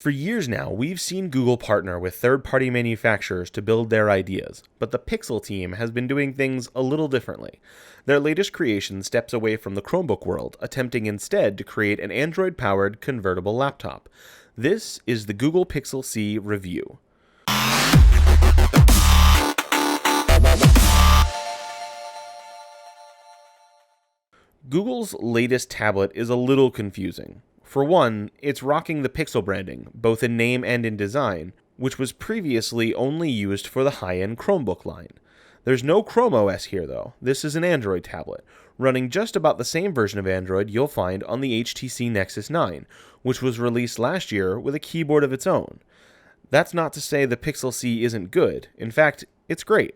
For years now, we've seen Google partner with third-party manufacturers to build their ideas, but the Pixel team has been doing things a little differently. Their latest creation steps away from the Chromebook world, attempting instead to create an Android-powered convertible laptop. This is the Google Pixel C review. Google's latest tablet is a little confusing. For one, it's rocking the Pixel branding, both in name and in design, which was previously only used for the high-end Chromebook line. There's no Chrome OS here though. This is an Android tablet, running just about the same version of Android you'll find on the HTC Nexus 9, which was released last year with a keyboard of its own. That's not to say the Pixel C isn't good. In fact, it's great.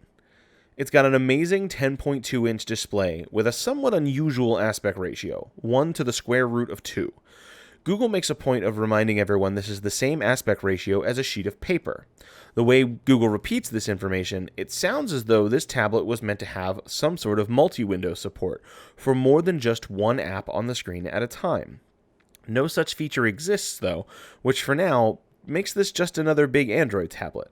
It's got an amazing 10.2-inch display with a somewhat unusual aspect ratio, 1 to the square root of 2. Google makes a point of reminding everyone this is the same aspect ratio as a sheet of paper. The way Google repeats this information, it sounds as though this tablet was meant to have some sort of multi-window support for more than just one app on the screen at a time. No such feature exists though, which for now makes this just another big Android tablet.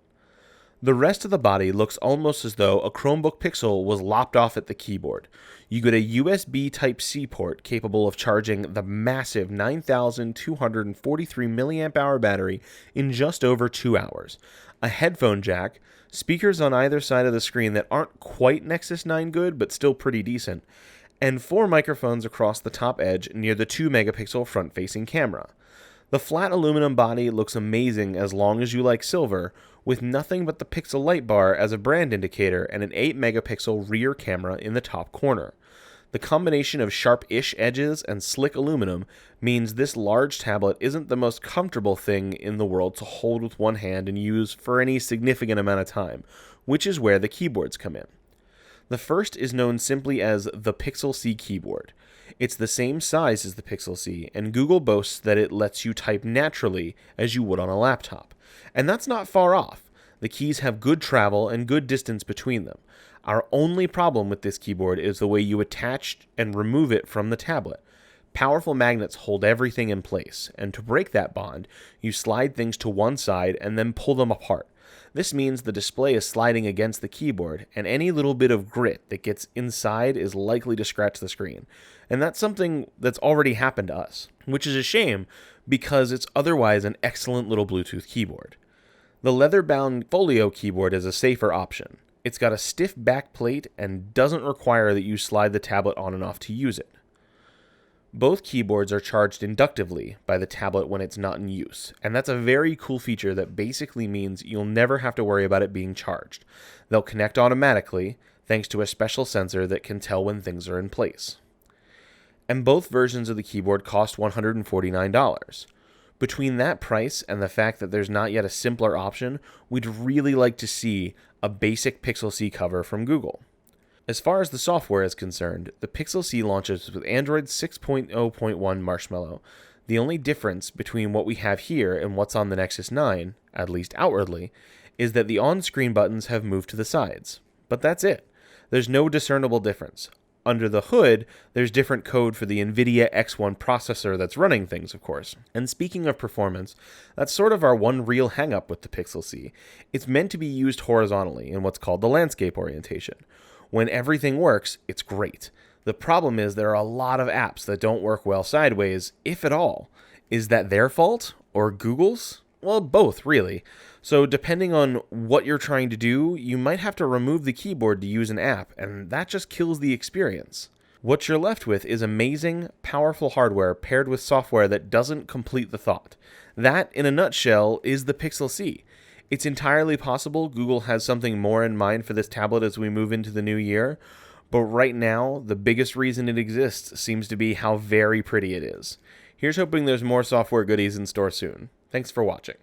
The rest of the body looks almost as though a Chromebook Pixel was lopped off at the keyboard. You get a USB Type-C port capable of charging the massive 9,243 mAh battery in just over 2 hours, a headphone jack, speakers on either side of the screen that aren't quite Nexus 9 good but still pretty decent, and 4 microphones across the top edge near the 2-megapixel front-facing camera. The flat aluminum body looks amazing as long as you like silver, with nothing but the Pixel light bar as a brand indicator and an 8-megapixel rear camera in the top corner. The combination of sharp-ish edges and slick aluminum means this large tablet isn't the most comfortable thing in the world to hold with one hand and use for any significant amount of time, which is where the keyboards come in. The first is known simply as the Pixel C keyboard. It's the same size as the Pixel C, and Google boasts that it lets you type naturally as you would on a laptop. And that's not far off. The keys have good travel and good distance between them. Our only problem with this keyboard is the way you attach and remove it from the tablet. Powerful magnets hold everything in place, and to break that bond, you slide things to one side and then pull them apart. This means the display is sliding against the keyboard, and any little bit of grit that gets inside is likely to scratch the screen. And that's something that's already happened to us, which is a shame because it's otherwise an excellent little Bluetooth keyboard. The leather-bound Folio keyboard is a safer option. It's got a stiff back plate and doesn't require that you slide the tablet on and off to use it. Both keyboards are charged inductively by the tablet when it's not in use, and that's a very cool feature that basically means you'll never have to worry about it being charged. They'll connect automatically, thanks to a special sensor that can tell when things are in place. And both versions of the keyboard cost $149. Between that price and the fact that there's not yet a simpler option, we'd really like to see a basic Pixel C cover from Google. As far as the software is concerned, the Pixel C launches with Android 6.0.1 Marshmallow. The only difference between what we have here and what's on the Nexus 9, at least outwardly, is that the on-screen buttons have moved to the sides. But that's it. There's no discernible difference. Under the hood, there's different code for the NVIDIA X1 processor that's running things, of course. And speaking of performance, that's sort of our one real hang-up with the Pixel C. It's meant to be used horizontally in what's called the landscape orientation. When everything works, it's great. The problem is there are a lot of apps that don't work well sideways, if at all. Is that their fault? Or Google's? Well, both, really. So depending on what you're trying to do, you might have to remove the keyboard to use an app, and that just kills the experience. What you're left with is amazing, powerful hardware paired with software that doesn't complete the thought. That, in a nutshell, is the Pixel C. It's entirely possible Google has something more in mind for this tablet as we move into the new year, but right now, the biggest reason it exists seems to be how very pretty it is. Here's hoping there's more software goodies in store soon. Thanks for watching.